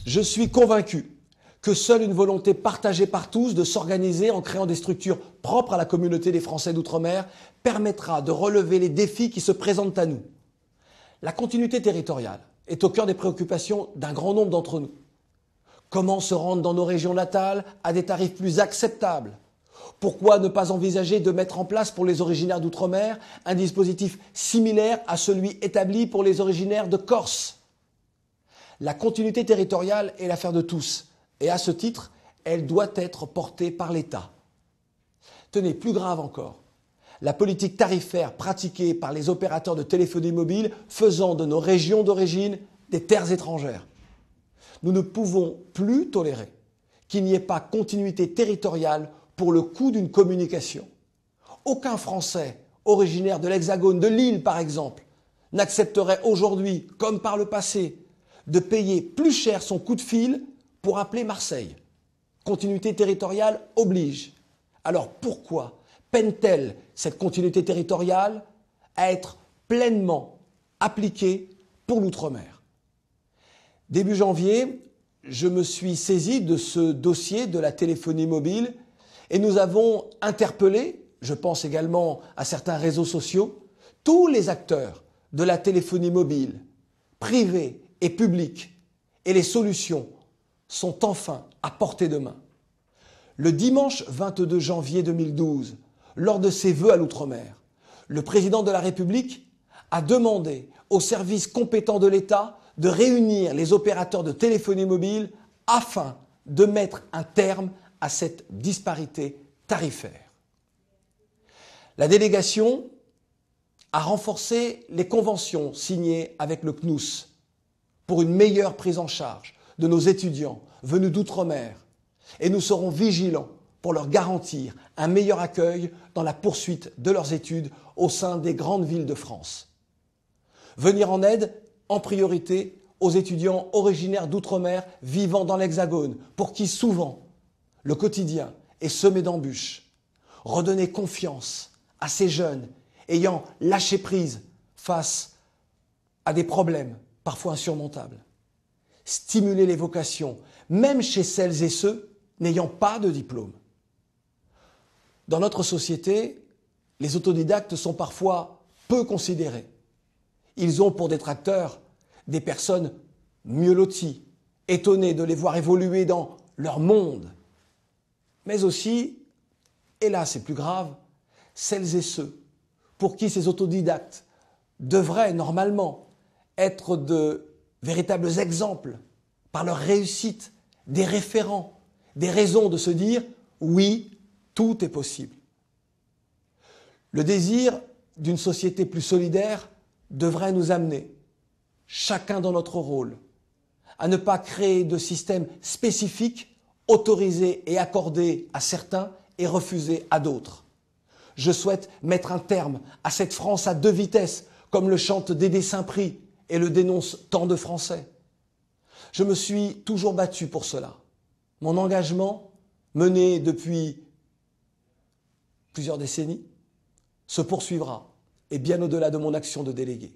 Je suis convaincu que seule une volonté partagée par tous de s'organiser en créant des structures propres à la communauté des Français d'outre-mer permettra de relever les défis qui se présentent à nous. La continuité territoriale est au cœur des préoccupations d'un grand nombre d'entre nous. Comment se rendre dans nos régions natales à des tarifs plus acceptables? Pourquoi ne pas envisager de mettre en place pour les originaires d'outre-mer un dispositif similaire à celui établi pour les originaires de Corse? La continuité territoriale est l'affaire de tous et à ce titre, elle doit être portée par l'État. Tenez, plus grave encore, la politique tarifaire pratiquée par les opérateurs de téléphonie mobile faisant de nos régions d'origine des terres étrangères. Nous ne pouvons plus tolérer qu'il n'y ait pas continuité territoriale pour le coût d'une communication. Aucun Français originaire de l'Hexagone, de Lille par exemple, n'accepterait aujourd'hui, comme par le passé, de payer plus cher son coup de fil pour appeler Marseille. Continuité territoriale oblige. Alors pourquoi peine-t-elle, cette continuité territoriale, à être pleinement appliquée pour l'outre-mer? Début janvier, je me suis saisi de ce dossier de la téléphonie mobile et nous avons interpellé, je pense également à certains réseaux sociaux, tous les acteurs de la téléphonie mobile, privés et publics, et les solutions sont enfin à portée de main. Le dimanche 22 janvier 2012, lors de ses vœux à l'outre-mer, le président de la République a demandé aux services compétents de l'État de réunir les opérateurs de téléphonie mobile afin de mettre un terme à cette disparité tarifaire. La délégation a renforcé les conventions signées avec le CNUS pour une meilleure prise en charge de nos étudiants venus d'outre-mer et nous serons vigilants pour leur garantir un meilleur accueil dans la poursuite de leurs études au sein des grandes villes de France. Venir en aide en priorité aux étudiants originaires d'outre-mer vivant dans l'Hexagone, pour qui souvent le quotidien est semé d'embûches. Redonner confiance à ces jeunes ayant lâché prise face à des problèmes parfois insurmontables. Stimuler les vocations, même chez celles et ceux n'ayant pas de diplôme. Dans notre société, les autodidactes sont parfois peu considérés. Ils ont pour détracteurs des personnes mieux loties, étonnées de les voir évoluer dans leur monde. Mais aussi, et là c'est plus grave, celles et ceux pour qui ces autodidactes devraient normalement être de véritables exemples par leur réussite, des référents, des raisons de se dire « oui, tout est possible ». Le désir d'une société plus solidaire devrait nous amener, chacun dans notre rôle, à ne pas créer de système spécifique, autorisé et accordé à certains et refusé à d'autres. Je souhaite mettre un terme à cette France à deux vitesses, comme le chante Dédé Saint-Prix et le dénonce tant de Français. Je me suis toujours battu pour cela. Mon engagement, mené depuis plusieurs décennies, se poursuivra et bien au-delà de mon action de délégué.